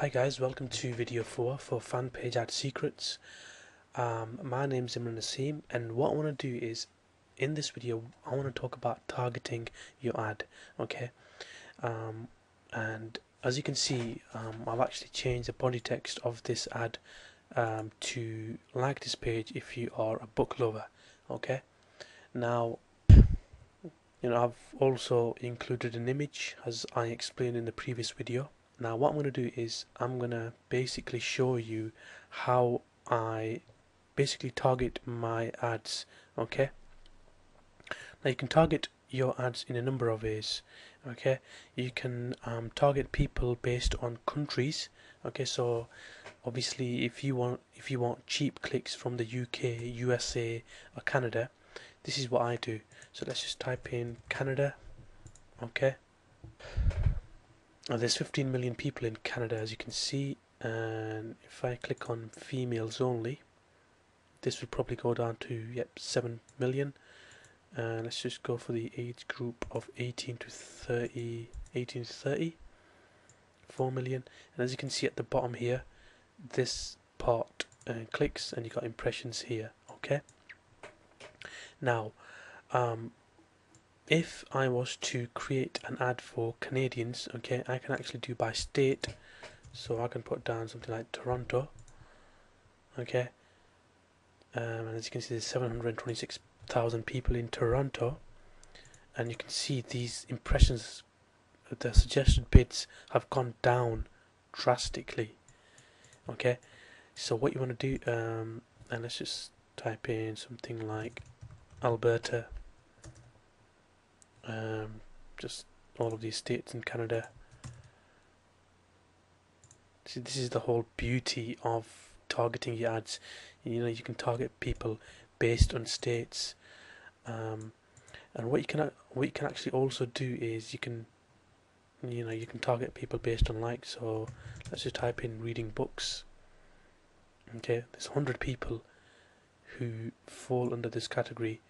Hi guys, welcome to video 4 for fan page ad secrets. My name's Imran Naseem, and what I want to do is, in this video, I want to talk about targeting your ad. Okay, and as you can see, I've actually changed the body text of this ad to like this page if you are a book lover. Okay, now I've also included an image as I explained in the previous video. Now what I'm going to do is I'm going to basically show you how I basically target my ads. Okay, now you can target your ads in a number of ways. Okay, you can target people based on countries. Okay, so obviously if you want cheap clicks from the UK, USA or Canada, this is what I do. So let's just type in Canada. Okay, now there's 15 million people in Canada, as you can see, and if I click on females only, this will probably go down to 7 million. And let's just go for the age group of 18 to 30, 4 million. And as you can see at the bottom here, this part clicks, and you got impressions here. Okay, now if I was to create an ad for Canadians, okay, I can actually do by state. So I can put down something like Toronto. Okay, and as you can see, there's 726,000 people in Toronto, and you can see these impressions, the suggested bids have gone down drastically. Okay, so what you want to do, and let's just type in something like Alberta, just all of these states in Canada. See, this is the whole beauty of targeting your ads. You can target people based on states, and what you can actually also do is you can target people based on likes. So let's just type in reading books. Okay, there's 100 people who fall under this category,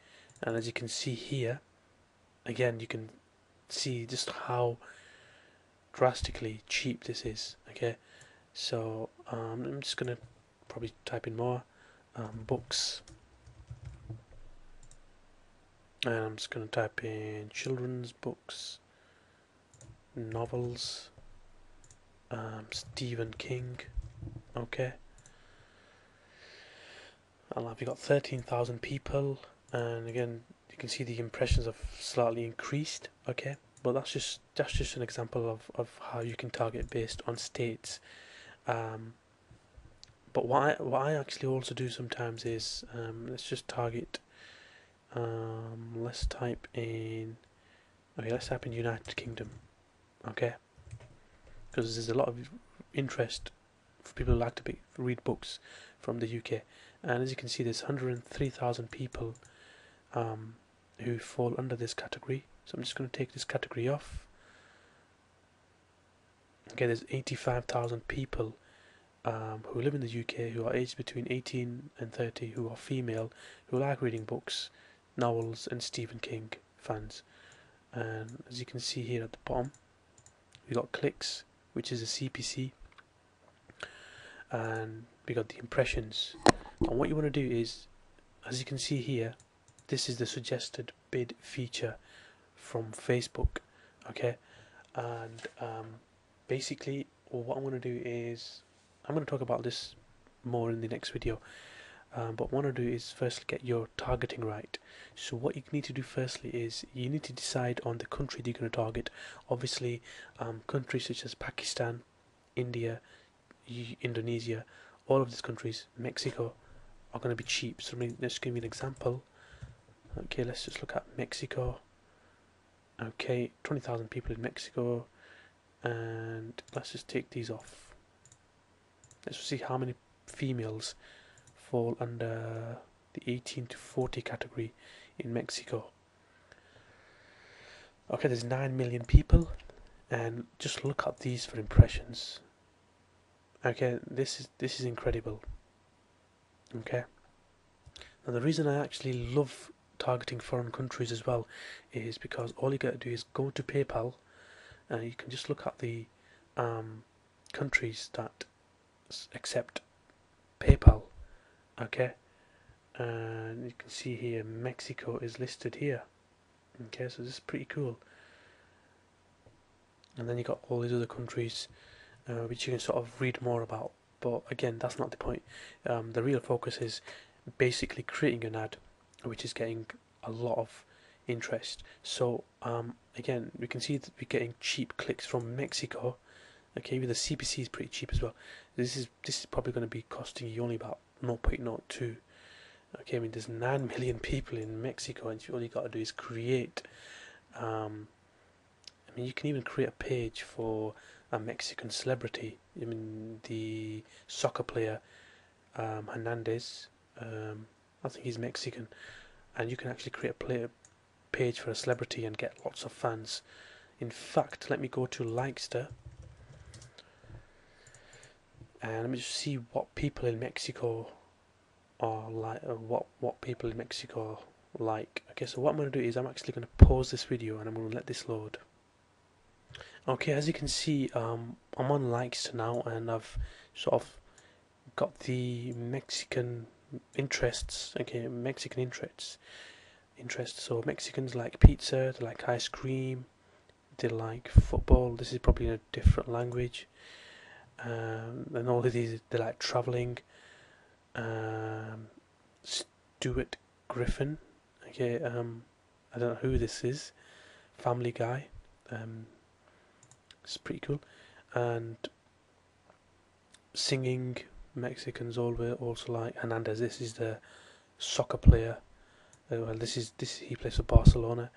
and as you can see here, again you can see just how drastically cheap this is. Okay, so I'm just gonna probably type in more books, and I'm just gonna type in children's books, novels, Stephen King. Okay, and I've got 13,000 people, and again you can see the impressions have slightly increased. Okay, but that's just an example of how you can target based on states. But what I actually also do sometimes is let's just target. Let's type in. Okay, let's type in United Kingdom. Okay, because there's a lot of interest for people who like to read books from the UK, and as you can see, there's 103,000 people who fall under this category. So I'm just going to take this category off. Okay, there's 85,000 people who live in the UK who are aged between 18 and 30, who are female, who like reading books, novels, and Stephen King fans. And as you can see here at the bottom, we got clicks, which is a CPC, and we got the impressions. And what you want to do is, as you can see here, this is the suggested bid feature from Facebook. Okay, and basically what I'm going to do is I'm going to talk about this more in the next video, but what I want to do is firstly get your targeting right. So what you need to do firstly is you need to decide on the country that you're going to target. Obviously countries such as Pakistan, India, Indonesia, all of these countries, Mexico, are going to be cheap. So let's give me an example. Okay, let's just look at Mexico. Okay, 20,000 people in Mexico, and let's just take these off. Let's see how many females fall under the 18 to 40 category in Mexico. Okay, there's 9 million people, and just look at these for impressions. Okay, this is incredible. Okay, now the reason I actually love targeting foreign countries as well is because all you got to do is go to PayPal, and you can just look at the countries that accept PayPal. Okay, and you can see here Mexico is listed here. Okay, so this is pretty cool. And then you got all these other countries which you can sort of read more about. But again, that's not the point. The real focus is basically creating an ad which is getting a lot of interest. So again, we can see that we're getting cheap clicks from Mexico. Okay, even the CPC is pretty cheap as well. This is probably going to be costing you only about 0.02. Okay, I mean there's 9 million people in Mexico, and all you got to do is create. I mean, you can even create a page for a Mexican celebrity. I mean, the soccer player Hernandez. I think he's Mexican, and you can actually create a page for a celebrity and get lots of fans. In fact, let me go to Likester, and let me just see what people in Mexico are like. What people in Mexico like. Okay, so what I'm going to do is I'm actually going to pause this video and I'm going to let this load. Okay, as you can see, I'm on Likester now, and I've sort of got the Mexican interests. Okay, Mexican interests. So Mexicans like pizza, they like ice cream, they like football. This is probably in a different language. And all of these, they like traveling. Stuart Griffin. Okay, I don't know who this is. Family Guy. It's pretty cool. And singing, Mexicans also like Hernandez. This is the soccer player. Well, this he plays for Barcelona.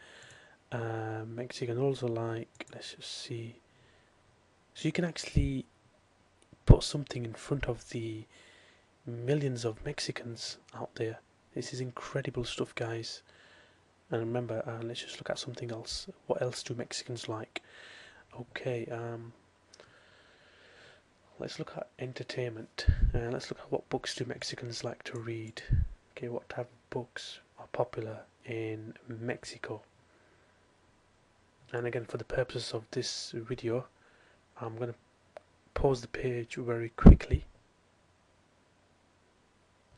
Mexicans also like. Let's just see. So you can actually put something in front of the millions of Mexicans out there. This is incredible stuff, guys. And remember, let's just look at something else. What else do Mexicans like? Okay, let's look at entertainment. Let's look at what books do Mexicans like to read. Okay, what type of books are popular in Mexico? And again, for the purposes of this video, I'm going to pause the page very quickly.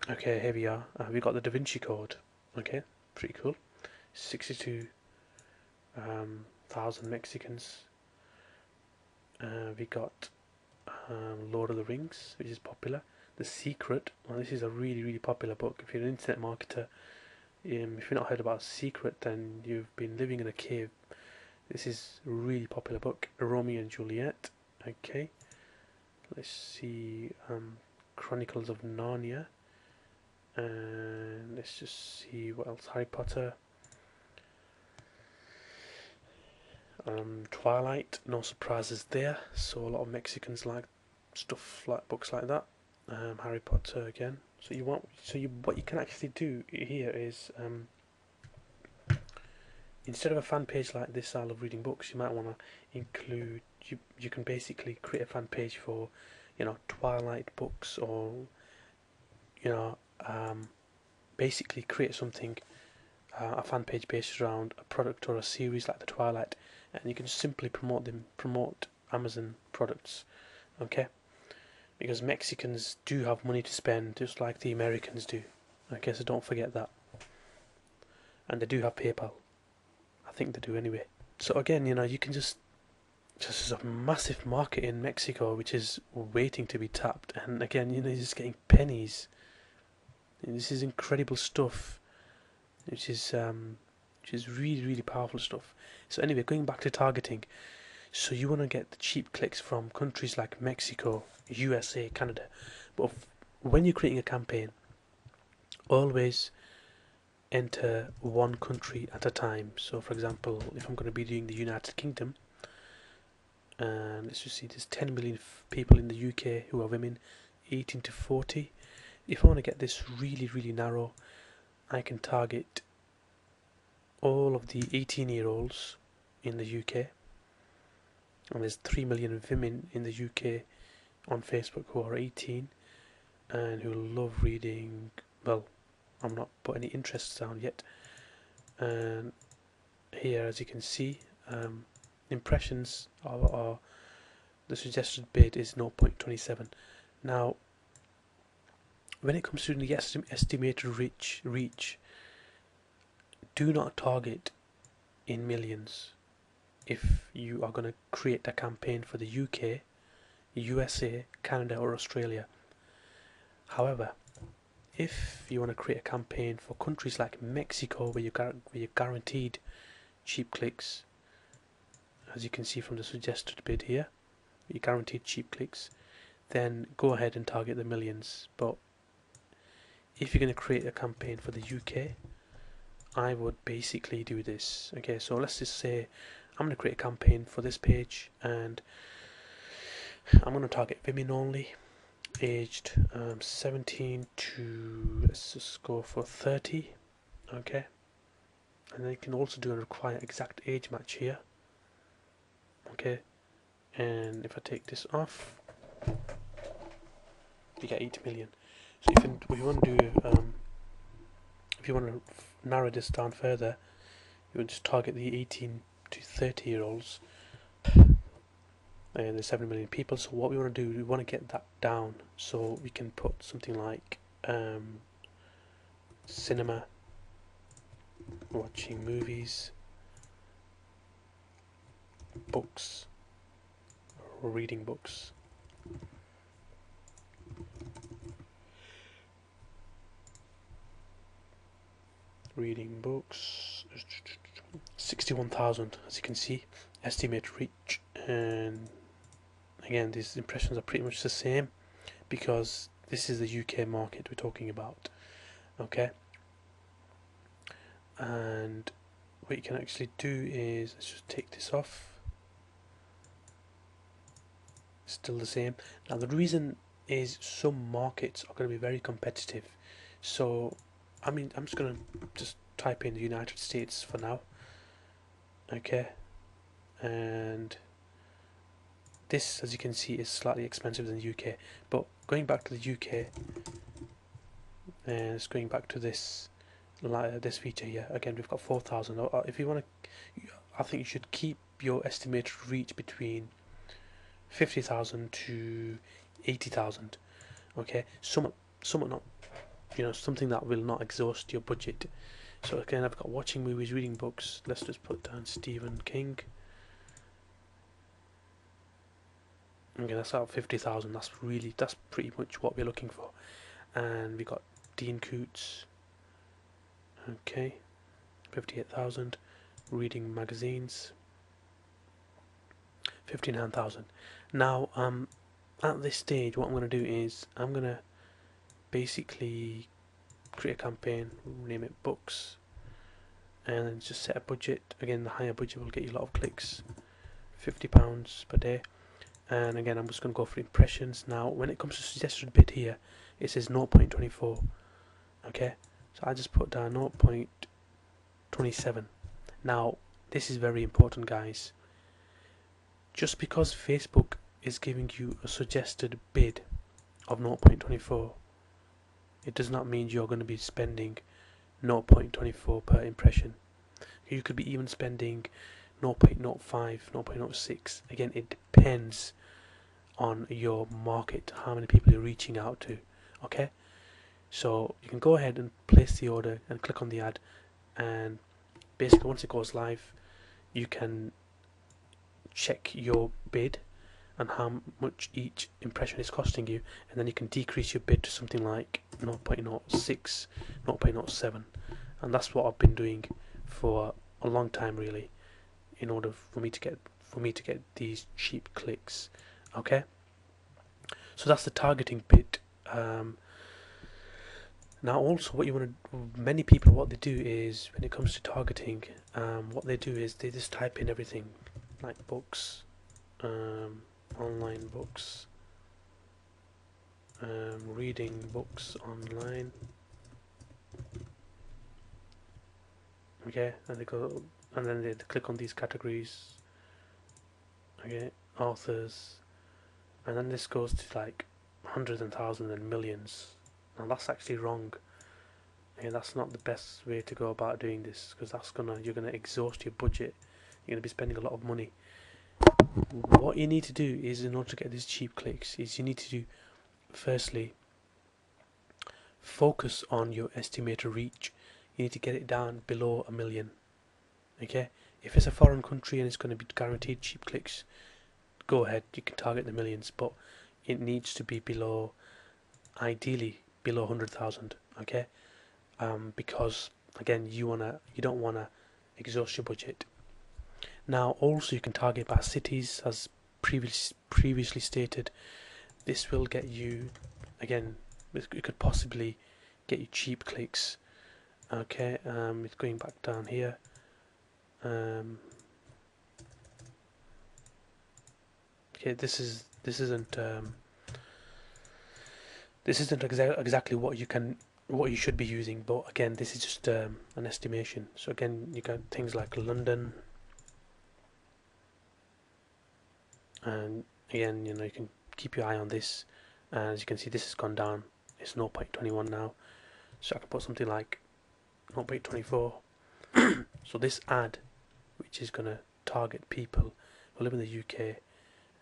Okay, here we are. We got the Da Vinci Code. Okay, pretty cool. 62,000 Mexicans. We got Lord of the Rings, which is popular. The Secret. Well, this is a really popular book. If you're an internet marketer, if you've not heard about Secret, then you've been living in a cave. This is a really popular book. Romeo and Juliet. Okay, let's see. Chronicles of Narnia. And let's just see what else. Harry Potter. Twilight, no surprises there. So a lot of Mexicans like stuff like books like that. Harry Potter again. So what you can actually do here is instead of a fan page like this, I love reading books, you might want to include. You can basically create a fan page for, Twilight books, or basically create something, a fan page based around a product or a series like the Twilight, and you can simply promote Amazon products. Okay, because Mexicans do have money to spend just like the Americans do. Okay, so don't forget that. And they do have PayPal. I think they do anyway. So again, you can just there's a massive market in Mexico which is waiting to be tapped, and again, you're just getting pennies. And this is incredible stuff, which is really powerful stuff. So anyway, going back to targeting, so you want to get the cheap clicks from countries like Mexico, USA, Canada, but when you're creating a campaign, always enter one country at a time. So for example, if I'm going to be doing the United Kingdom, and let's just see, there's 10 million people in the UK who are women 18 to 40. If I want to get this really narrow, I can target all of the 18-year-olds in the UK, and there's 3 million women in the UK on Facebook who are 18 and who love reading. Well, I'm not put any interests down yet, and here, as you can see, impressions are the suggested bid is 0.27. Now, when it comes to the estimated reach, do not target in millions. If you are going to create a campaign for the UK, USA, Canada or Australia. However, if you want to create a campaign for countries like Mexico where you're guaranteed cheap clicks, as you can see from the suggested bid here, you're guaranteed cheap clicks, then go ahead and target the millions. But if you're going to create a campaign for the UK, I would basically do this. Okay, so let's just say I'm going to create a campaign for this page, and I'm going to target women only, aged 17 to, let's just go for 30. Okay, and then you can also do a require exact age match here. Okay, and if I take this off, you get 8 million. So if you want to do if you want to narrow this down further, you would just target the 18 to 30 year olds, and there's 7 million people. So what we want to do, we want to get that down, so we can put something like cinema, watching movies, books, or reading books. Reading books, 61,000, as you can see, estimate reach. And again, these impressions are pretty much the same because this is the UK market we're talking about. Okay, and what you can actually do is, let's just take this off. Still the same. Now the reason is some markets are going to be very competitive, so I mean, I'm just going to type in the United States for now. Okay, and this, as you can see, is slightly expensive than the UK. But going back to the UK, and it's going back to this feature here. Again, we've got 4,000. If you want to, I think you should keep your estimated reach between 50,000 to 80,000. Okay, somewhat not, something that will not exhaust your budget. So again, I've got watching movies, reading books. Let's just put down Stephen King. Okay, that's out of 50,000. That's pretty much what we're looking for. And we got Dean Koontz. Okay, 58,000. Reading magazines, 59,000. Now, at this stage, what I'm going to do is I'm going to basically create a campaign, name it books, and then just set a budget. Again, the higher budget will get you a lot of clicks, £50 per day. And again, I'm just going to go for impressions. Now, when it comes to suggested bid here, it says 0.24. Okay, so I just put down 0.27. Now, this is very important, guys. Just because Facebook is giving you a suggested bid of 0.24, it does not mean you're going to be spending 0.24 per impression. You could be even spending 0.05, 0.06. Again, it depends on your market, how many people you're reaching out to. Okay, so you can go ahead and place the order and click on the ad, and basically once it goes live, you can check your bid and how much each impression is costing you, and then you can decrease your bid to something like 0.06, 0.07, and that's what I've been doing for a long time, really, in order for me to get these cheap clicks. Okay, so that's the targeting bit. Now, also, many people, what they do is, when it comes to targeting, what they do is they just type in everything like books, online books, reading books online. Okay, and then they click on these categories. Okay, authors, and then this goes to like hundreds and thousands and millions. Now that's actually wrong. And that's not the best way to go about doing this, because you're gonna exhaust your budget. You're gonna be spending a lot of money. what you need to do is, in order to get these cheap clicks, is you need to do, firstly, focus on your estimated reach. You need to get it down below 1 million. Okay, if it's a foreign country and it's going to be guaranteed cheap clicks, go ahead, you can target the millions, but it needs to be below, ideally below 100,000. Okay, because again, you don't wanna exhaust your budget. Now, also you can target by cities, as previously stated. This will get you, again, it could possibly get you cheap clicks. Okay, it's going back down here. Okay, this isn't exactly what you should be using, but again, this is just an estimation. So again, you got things like London, and again, you can keep your eye on this. And as you can see, this has gone down. It's 0.21 now, so I can put something like 0.24. So this ad, which is going to target people who live in the UK,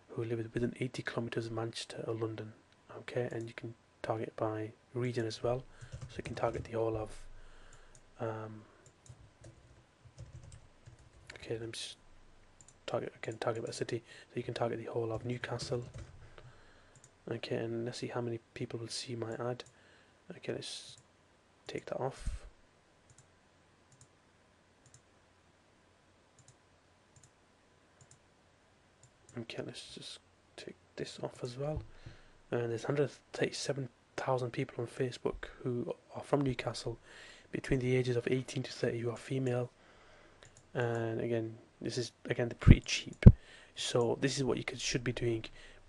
who live within 80 kilometers of Manchester or London. Okay, and you can target by region as well, so you can target the whole of okay, let me just target by city, so you can target the whole of Newcastle. Okay, and let's see how many people will see my ad. Okay, let's take that off. Okay, let's just take this off as well. And there's 137,000 people on Facebook who are from Newcastle, between the ages of 18 to 30, who are female. And again, this is they're pretty cheap. So this is what you should be doing: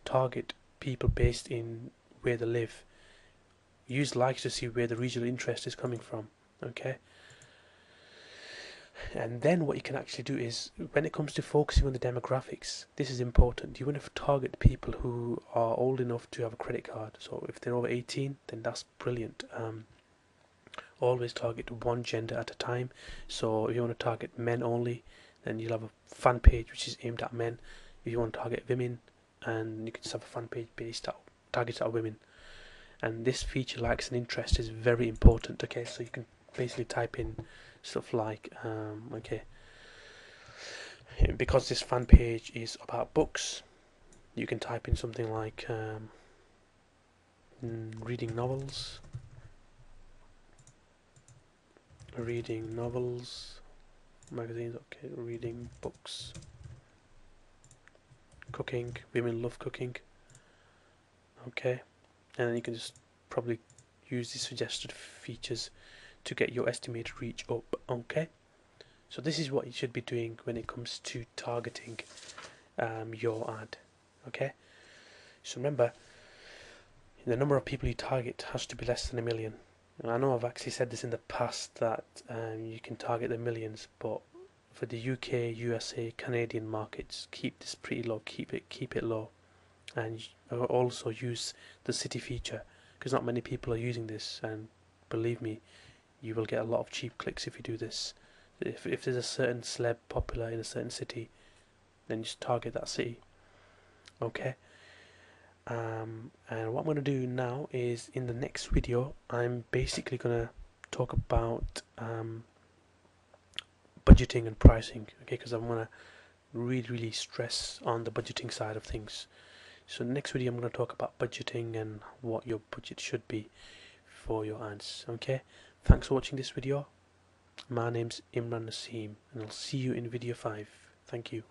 target people based in where they live. Use likes to see where the regional interest is coming from. Okay. And then what you can actually do is, when it comes to focusing on the demographics, this is important. You want to target people who are old enough to have a credit card. So if they're over 18, then that's brilliant. Always target one gender at a time. So if you want to target men only, then you'll have a fan page which is aimed at men. If you want to target women, and you can just have a fan page based out targeted at women. And this feature, likes and interest, is very important. Okay, so you can basically type in stuff like okay, because this fan page is about books, you can type in something like reading novels, magazines, okay, reading books, cooking, women love cooking. Okay, and then you can just probably use the suggested features to get your estimated reach up. Okay, so this is what you should be doing when it comes to targeting your ad. Okay, so remember, the number of people you target has to be less than 1 million. And I know I've actually said this in the past, that you can target the millions, but for the UK, USA, Canadian markets, keep this pretty low. Keep it low, and also use the city feature, because not many people are using this, and believe me, you will get a lot of cheap clicks if you do this. If there's a certain celeb popular in a certain city, then just target that city. Okay. And what I'm going to do now is, in the next video, I'm basically going to talk about budgeting and pricing. Okay, because I'm going to really stress on the budgeting side of things. So next video I'm going to talk about budgeting and what your budget should be for your ads. Okay, thanks for watching this video. My name's Imran Naseem, and I'll see you in video 5. Thank you.